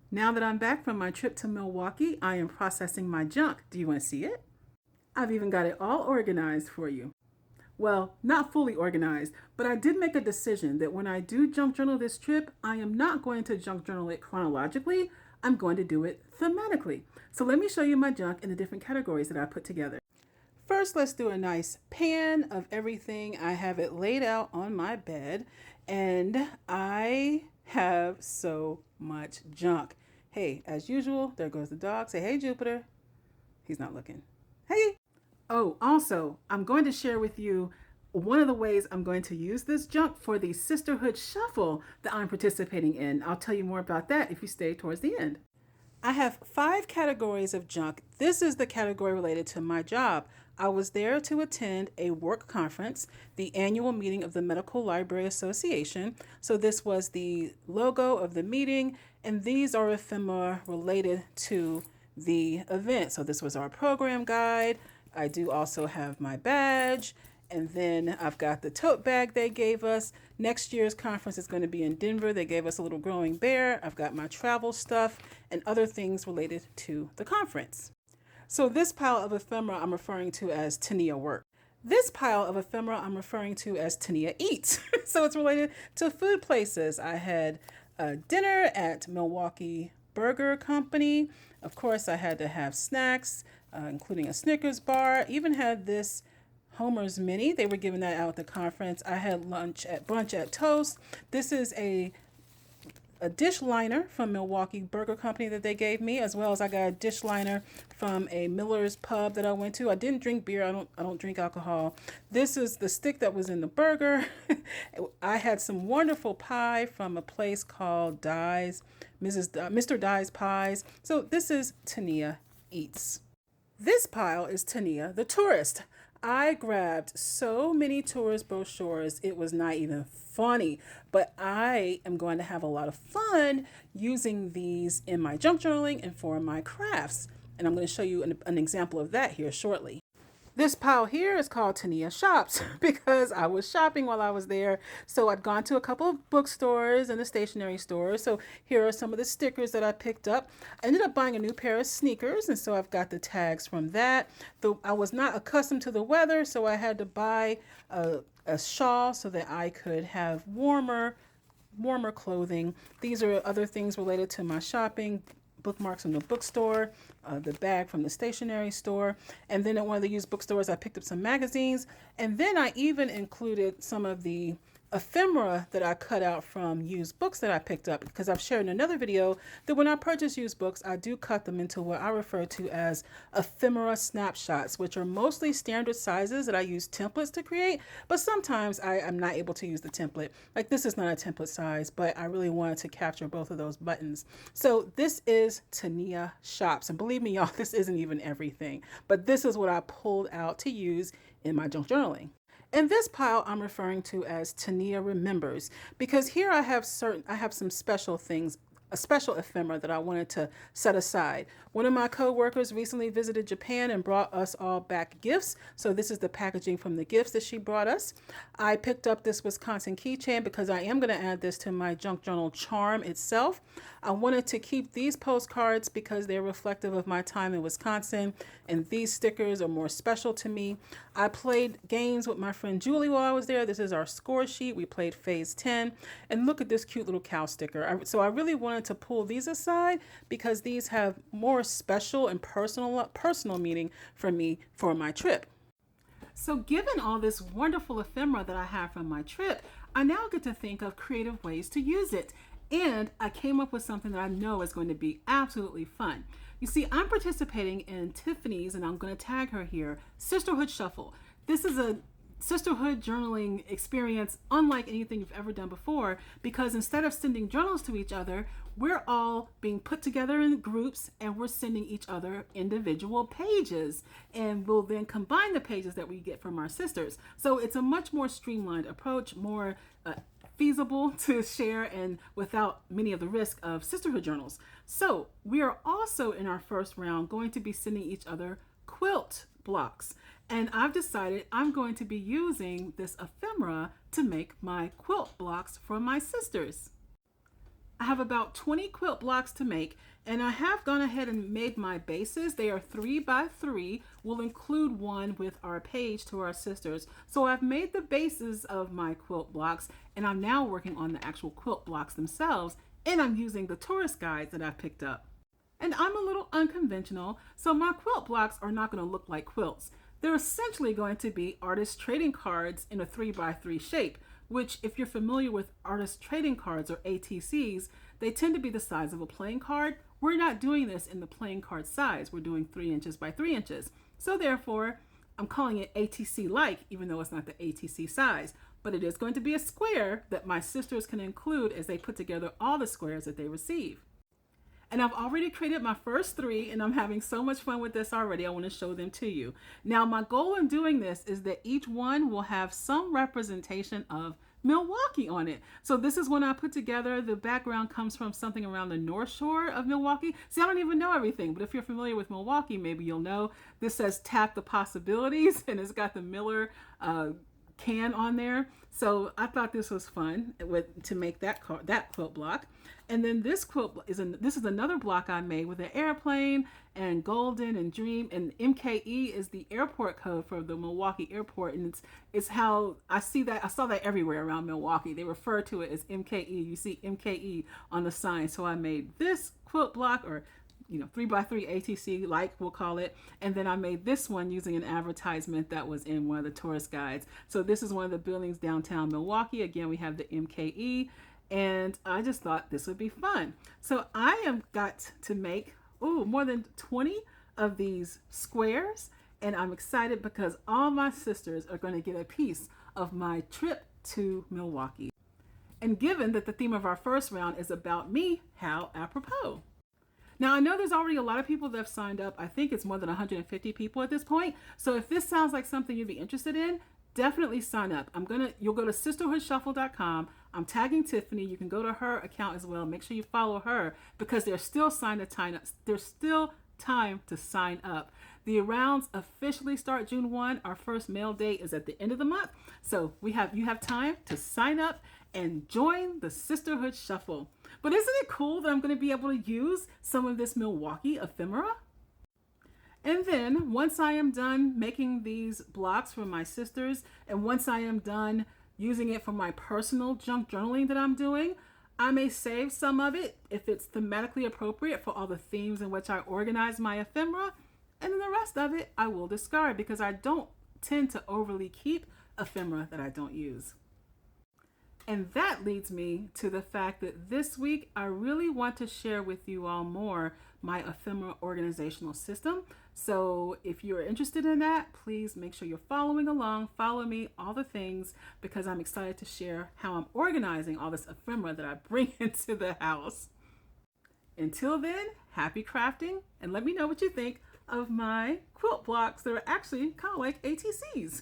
Now that I'm back from my trip to Milwaukee, I am processing my junk. Do you want to see it? I've even got it all organized for you. Well, not fully organized, but I did make a decision that when I do junk journal this trip, I am not going to junk journal it chronologically. I'm going to do it thematically. So let me show you my junk in the different categories that I put together. First, let's do a nice pan of everything. I have it laid out on my bed, and I have so much junk. Hey, as usual, there goes the dog. Say, hey, Jupiter. He's not looking. Hey. Oh, also, I'm going to share with you one of the ways I'm going to use this junk for the Sisterhood Shuffle that I'm participating in. I'll tell you more about that if you stay towards the end. I have 5 categories of junk. This is the category related to my job. I was there to attend a work conference, the annual meeting of the Medical Library Association. So this was the logo of the meeting, and these are ephemera related to the event. So this was our program guide. I do also have my badge, and then I've got the tote bag they gave us. Next year's conference is going to be in Denver. They gave us a little growing bear. I've got my travel stuff and other things related to the conference. So this pile of ephemera I'm referring to as Tania Work. This pile of ephemera I'm referring to as Tania Eats. So it's related to food places. I had dinner at Milwaukee Burger Company. Of course, I had to have snacks, including a Snickers bar. Even had this Homer's Mini. They were giving that out at the conference. I had brunch at Toast. This is a dish liner from Milwaukee Burger Company that they gave me, as well as I got a dish liner from a Miller's pub that I went to. I didn't drink beer. I don't drink alcohol. This is the stick that was in the burger. I had some wonderful pie from a place called Mr. Dye's Pies. So this is Tania Eats. This pile is Tania the Tourist. I grabbed so many tourist brochures, it was not even funny, but I am going to have a lot of fun using these in my junk journaling and for my crafts. And I'm going to show you an example of that here shortly. This pile here is called Tania Shops because I was shopping while I was there. So I'd gone to a couple of bookstores and a stationery store. So here are some of the stickers that I picked up. I ended up buying a new pair of sneakers, and so I've got the tags from that. Though I was not accustomed to the weather, so I had to buy a shawl so that I could have warmer clothing. These are other things related to my shopping. Bookmarks from the bookstore, the bag from the stationery store, and then at one of the used bookstores I picked up some magazines, and then I even included some of the ephemera that I cut out from used books that I picked up, because I've shared in another video that when I purchase used books, I do cut them into what I refer to as ephemera snapshots, which are mostly standard sizes that I use templates to create, but sometimes I am not able to use the template. Like this is not a template size, but I really wanted to capture both of those buttons. So this is Tania Shops, and believe me y'all, this isn't even everything, but this is what I pulled out to use in my junk journaling. And this pile I'm referring to as Tania Remembers, because here I have some special things, a special ephemera that I wanted to set aside. One of my co-workers recently visited Japan and brought us all back gifts. So this is the packaging from the gifts that she brought us. I picked up this Wisconsin keychain because I am going to add this to my junk journal charm itself. I wanted to keep these postcards because they're reflective of my time in Wisconsin, and these stickers are more special to me. I played games with my friend Julie while I was there. This is our score sheet. We played phase 10, and look at this cute little cow sticker. So I really wanted to pull these aside because these have more special and personal meaning for me for my trip. So given all this wonderful ephemera that I have from my trip, I now get to think of creative ways to use it. And I came up with something that I know is going to be absolutely fun. You see, I'm participating in Tiffany's, and I'm going to tag her here, Sisterhood Shuffle. This is a sisterhood journaling experience unlike anything you've ever done before, because instead of sending journals to each other, we're all being put together in groups and we're sending each other individual pages, and we'll then combine the pages that we get from our sisters. So it's a much more streamlined approach, more feasible to share, and without many of the risk of sisterhood journals. So we are also in our first round going to be sending each other quilt blocks. And I've decided I'm going to be using this ephemera to make my quilt blocks for my sisters. I have about 20 quilt blocks to make, and I have gone ahead and made my bases. They are 3 by 3. We'll include one with our page to our sisters. So I've made the bases of my quilt blocks, and I'm now working on the actual quilt blocks themselves, and I'm using the tourist guides that I've picked up. And I'm a little unconventional, so my quilt blocks are not going to look like quilts. They're essentially going to be artist trading cards in a 3 by 3 shape, which, if you're familiar with artist trading cards or ATCs, they tend to be the size of a playing card. We're not doing this in the playing card size. We're doing 3 inches by 3 inches. So therefore, I'm calling it ATC-like, even though it's not the ATC size. But it is going to be a square that my sisters can include as they put together all the squares that they receive. And I've already created my first 3, and I'm having so much fun with this already. I want to show them to you. Now, my goal in doing this is that each one will have some representation of Milwaukee on it. So this is when I put together, the background comes from something around the North Shore of Milwaukee. See, I don't even know everything, but if you're familiar with Milwaukee, maybe you'll know. This says Tap the Possibilities, and it's got the Miller can on there. So I thought this was fun to make that quilt block. And then this quilt this is another block I made with an airplane and golden and dream, and MKE is the airport code for the Milwaukee airport, and it's how I saw that everywhere around Milwaukee. They refer to it as MKE. You see MKE on the sign. So I made this quilt block, or 3 by 3 ATC, like we'll call it. And then I made this one using an advertisement that was in one of the tourist guides. So this is one of the buildings downtown Milwaukee. Again, we have the MKE, and I just thought this would be fun. So I have got to make more than 20 of these squares, and I'm excited because all my sisters are going to get a piece of my trip to Milwaukee. And given that the theme of our first round is about me, how apropos. Now, I know there's already a lot of people that have signed up. I think it's more than 150 people at this point. So if this sounds like something you'd be interested in, definitely sign up. You'll go to sisterhoodshuffle.com. I'm tagging Tiffany. You can go to her account as well. Make sure you follow her because there's still time to sign up. The rounds officially start June 1. Our first mail date is at the end of the month. So you have time to sign up and join the Sisterhood Shuffle. But isn't it cool that I'm going to be able to use some of this Milwaukee ephemera? And then once I am done making these blocks for my sisters, and once I am done using it for my personal junk journaling that I'm doing, I may save some of it if it's thematically appropriate for all the themes in which I organize my ephemera, and then the rest of it I will discard because I don't tend to overly keep ephemera that I don't use. And that leads me to the fact that this week I really want to share with you all more my ephemera organizational system. So if you're interested in that, please make sure you're following along, follow me, all the things, because I'm excited to share how I'm organizing all this ephemera that I bring into the house. Until then, happy crafting, and let me know what you think of my quilt blocks that are actually kind of like ATCs.